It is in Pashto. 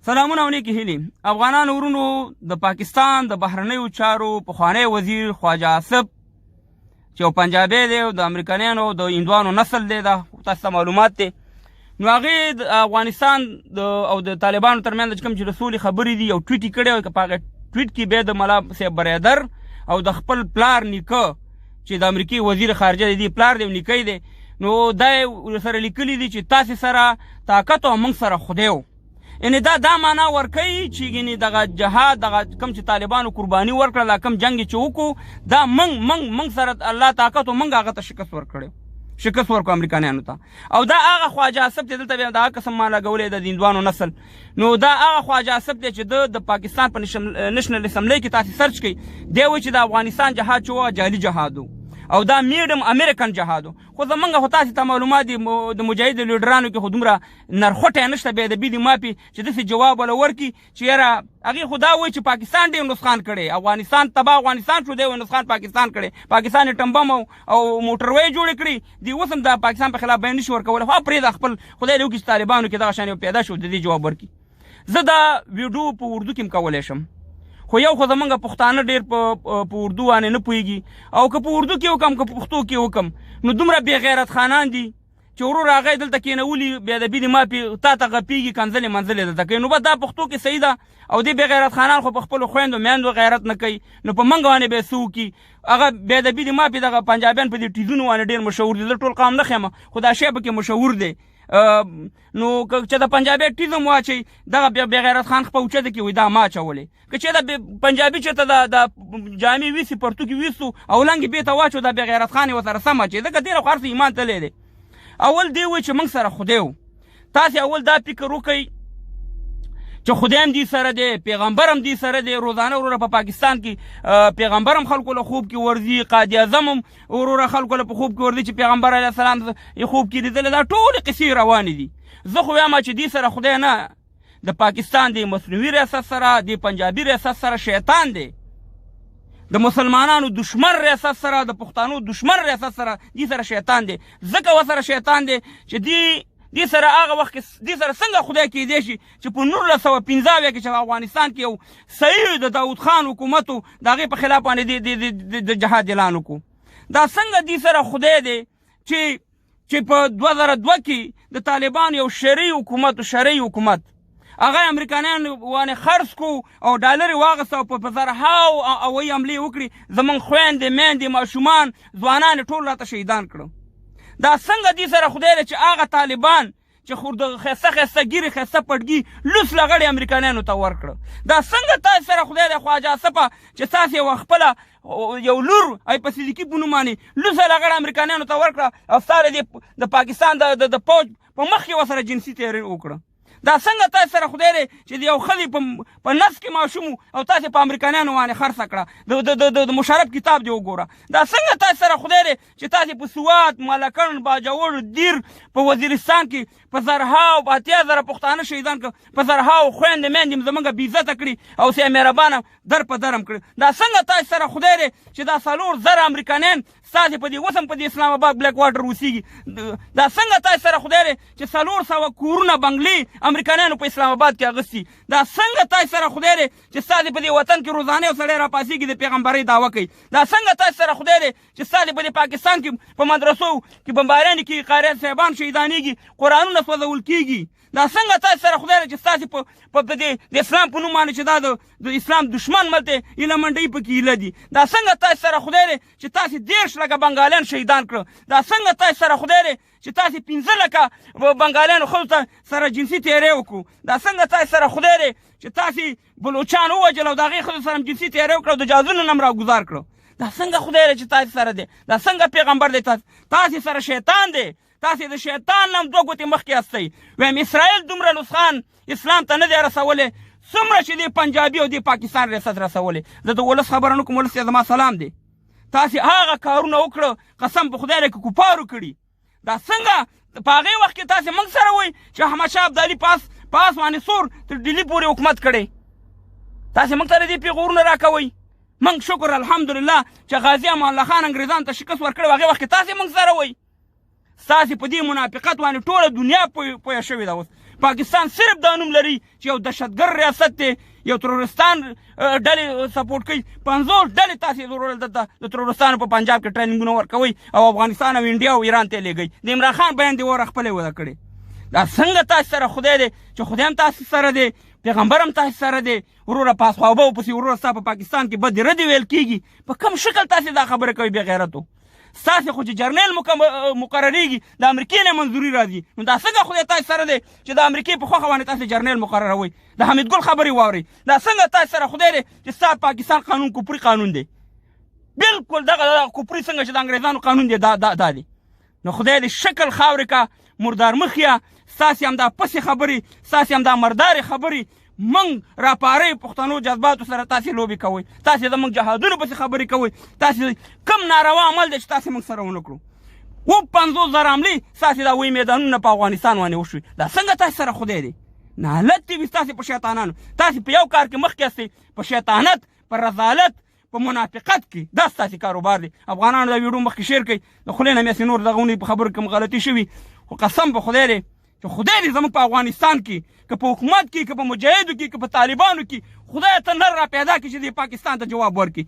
سلامونه ونیکې هیلې. افغانانو ورونو د پاکستان د بهرنیو چارو پخواني وزیر خواجه چې یو پنجابی دی او د امریکایانو د هندوانو نسل دی، دا تاسو ته معلومات دی. نو هغې د افغانستان او د طالبانو ترمنځ چې کوم چې د سولې خبرې دي یو ټویټ یې کړی او په هغه ټویټ کې بیا د ملا صاحب برادر او د خپل پلار نیکه چې د امریکې وزیر خارجه دی پلار دی او نیکه دی، نو دا یې سره لیکلي دي چې تاسې سره طاقت او موږ سره خدای و. یعنې دا معنا ورکوي چې یعنې دغه جهاد دغه کوم چې طالبانو قرباني ورکړه، دا کوم جنګ چې وکړو دا موږ سره الله طاقت او موږ هغه ته شکست ورکړو امریکایانو ته. او دا هغه خواجه چې دلته بیا دغه قسم ما لګولی د هندوانو نسل، نو دا هغه خواجه دی چې د پاکستان په نشنل اسمبلی کې تاسې سرچ کوئ، دی وایي چې د افغانستان جهاد چې و جعلي جهاد و او دا میډم امریکن جهاد و. خو زمونږ خو تاسې ته معلومات دي د مجاهد لیډرانو کې خو دومره نرخوټی نشته بیا د بي د ماپې چې داسې جواب وله ورکړي چې یاره هغې خو دا وایي چې پاکستان ډېر نسخان کړی، افغانستان تباه افغانستان شو، دی وایي نسخان پاکستان کړی، پاکستان یې ټمبم او موټروی جوړې کړي، دی اوس هم د پاکستان په خلاف بیان نشي ورکولی. خو پرېږده خپل خدای دې وکړي چې طالبانو کې دغه شان یو پیدا شو د دې جواب ورکړي. زه دا ویډیو په اردو کې هم کولی شم، خو یو خو زمونږ پښتانه ډېر په اردو باندې نه پوهېږي، او که په اردو کې وکړم که په پښتو کې وکړم نو دومره بې غیرت خانان دي چې ورور هغه دلته کېنولي بیا د بي د ماپې تا ته غپېږي کنځلې منځلې دلته کوي. نو بس دا پښتو کې صحیح ده، او دې بې غیرت خانان خو په خپلو خویندو میندو غیرت نه کوي، نو په موږ باندې بیا څه وکړي. هغه بیا د بي د ماپې دغه پنجابیان په دې ټیزونو باندې ډېر مشهور دي، زه ټول قام نه ښیم خو دا شی پکې مشهور دی. نو که د پنجابي ټیزم واچوي دغه بې غیرت خان په اوچته کې وایي دا ما اچولې، که چې د پنجابي چېرته د جامې ویسي پرتوکې ویستو او لنګې بېرته واچو دا بې غیرت خان یې ورسره سم اچوي، ځکه تېره خو هر څه ایمان تللی دی. اول دی وایي چې موږ سره خدای و. تاسې اول دا فکر وکئ چې خدای هم دې سره دی، پیغمبر هم دې سره دی. روزانه وروره په پاکستان کې پیغمبر هم خلکو له خوب کې ورځي، قائد اعظم هم وروره خلکو له په خوب کې ورځي چې پیغمبر علیه السلام یې خوب کې لیدلی. دا ټولې قصې روانې دي. زه خو وایم چې دې سره خدای نه، د پاکستان د مصنوعي ریاست سره د پنجابي ریاست سره شیطان دی، د مسلمانانو دشمن ریاست سره د پښتانو دشمن ریاست سره دې سره شیطان دی. ځکه ورسره شیطان دی چې دې سره هغه وخت کې دې سره څنګه خدای کېدی شي چې په 1915 کې چې افغانستان کې یو صحیح د داود خان حکومت و د هغې په خلاف باندې د جهاد اعلان وکړو. دا څنګه دې سره خدای دی چې په 2002 کې د طالبان یو شرعي حکومت هغه امریکایان وانه خرڅ کو او ډالر واغسته او په زرهاو هوایي حملې وکړي، زمونږ خویندې میندې ماشومان ځوانان ټول راته شهیدان کړو. دا څنګه دې سره خدای دی چې هغه طالبان چې خو د ښایسته ګیرې ښایسته پټګي لوس لغړې امریکایانو ته ورکړه، دا څنګه تاسې سره خدای دی خواجه چې تاسې یوه خپله یو لور ای په صدیقي په نوم باندې لوسه لغړه امریکایانو ته ورکړه او ساره د پاکستان د پوځ په مخ کې ورسره جنسي تیاری وکړه. دا څنګه تاسې سره خدای دی چې د یو ښځې په نس کې ماشوم او تاسې په امریکایانو باندې خرڅه کړه. د مشرف کتاب دی وګوره. دا څنګه تاسې سره خدای دی چې تاسې په سوات، مالکن، باجوړ، دیر په وزیرستان کې په زرهاو په 80,000 پښتانه شهیدان کړه، په زرهاو خویندې میندې زموږ بېعزته کړي او سیه مهربانه در په درم کړي. دا څنګه تاسې سره خدای دی چې دا 4,000 امریکایان ستاسې په دې اوس هم په دې اسلام آباد بلیک واټر اوسېږي. دا څنګه تاسې سره خدای دی چې 400 کورونه بنګلې امریکایانو په اسلام آباد کې اغوستي. دا څنګه تاسې سره خدای دی چې ستاسې په دې وطن کې روزانه یو سړی راپاڅېږي د پیغمبرۍ دعوه کوي. دا څنګه تاسې سره خدای دی چې ستاسې په دې پاکستان کې په مدرسو کې بمباریانې کې قاریان صاحبان شهیدانېږي، قرآنونه سوځول کېږي. دا څنګه تاسې سره خدای دی چې ستاسې په د اسلام په نوم باندې چې دا د اسلام دشمن ملته ایله منډۍ پکې ایله دي. دا څنګه تاسې سره خدای دی چې تاسې 13 لکه بنګالیان شهیدان کړه. دا څنګه تاسې سره خدای دی چې تاسې 15 لکه بنګالیانو ښځو ته سره جنسي تیاری وکړو. دا څنګه تاسې سره خدای دی چې تاسې بلوچان ووژل او د هغې ښځو سره جنسي تیاری وکړه او د جهازونو نه هم راګزار کړو. دا څنګه خدای دی چې تاسې سره دی؟ دا څنګه پیغمبر دی؟ تاسې سره شیطان دی. تاسې د شیطان نه هم 2 ګوتې مخکې هستئ. وایم اسرائیل دومره نسخان اسلام ته نه دی رسولی څومره چې د پنجابي او د پاکستان ریاست رسولی. زه د ولس خبره نه کوم، ولس ته زما سلام دی. تاسې هغه کارونه وکړه قسم په خدای دی که کفارو کړي. دا څنګه په هغې وخت کې تاسې موږ سره وایي چې احمدشاه ابدالي پاس باندې سور تر ډیلي پورې حکومت کړی، تاسې موږ ته د دې پیغورونه راکوئ. موږ شکر الحمدلله چې غازي امان الله خان انګریزانو ته شکست ورکړی، هغې وخت کې تاسې موږ سره وایي. ستاسې په دې منافقت باندې ټوله دنیا پوهه شوې ده. اوس پاکستان صرف دا نوم لري چې یو دهشتګر ریاست دی، یو ترورستان ډلې سپورټ کوي. 50 ډلې تاسې ضرورت دلته د ترورستانو په پنجاب کې ټریننګونه ورکوئ او افغانستان او انډیا او ایران ته یې لېږئ. د عمران خان بیان دې وره خپله وده کړې. دا څنګه تاسې سره خدای دی چې خدای هم تاسې سره دی، پیغمبر هم تاسې سره دی، وروره په اصحابو پسې وروره ستا په پاکستان کې بدې ردې ویل کېږي. په کوم شکل تاسې دا خبره کوئ بې غیرتو؟ ستاسې خو چې جرنیل مقرریږي د امریکې نه منظوري راځي، نو دا څنګه خدای تاسې سره دی چې د امریکې په خوښه باندې تاسې جرنیل مقرروئ؟ د حمیدګل خبرې واورئ. دا څنګه تاسې سره خدای دی چې ستا پاکستان قانون کفري قانون دی؟ بلکل دغه کفري څنګه چې د انګریزانو قانون دی دا دی. نو خدای دې شکل خاورې کا مردار مخیا. ستاسې هم دا پسې خبرې، ستاسې هم دا مردارې خبرې، موږ راپارې پښتنو جذباتو سره تاسې لوبې کوئ، تاسې زموږ جهادونو پسې خبرې کوئ، تاسې کوم ناروا عمل دی چې تاسې موږ سره ونه کړو. 50,000 حملې ستاسې دا وایي میدانونه په افغانستان باندې وشوي. دا څنګه تاسې سره خدای دی؟ نالت دې وي ستاسې په شیطانانو. تاسې په یو کار کې مخکې یاستئ، په شیطانت، په رذالت، په منافقت کې. دا ستاسې کاروبار دی. افغانانو دا ویډیو مخکې شیر کړئ، د خولې نه مې نور دغه ونې په خبرو کې کوم غلطي شوي، خو قسم په خدای دی چې خدای دې زموږ په افغانستان کې که په حکومت کې، که په مجاهدو کې، که په طالبانو کې، خدای ته نر را پیدا کړي چې دې پاکستان ته جواب ورکړي.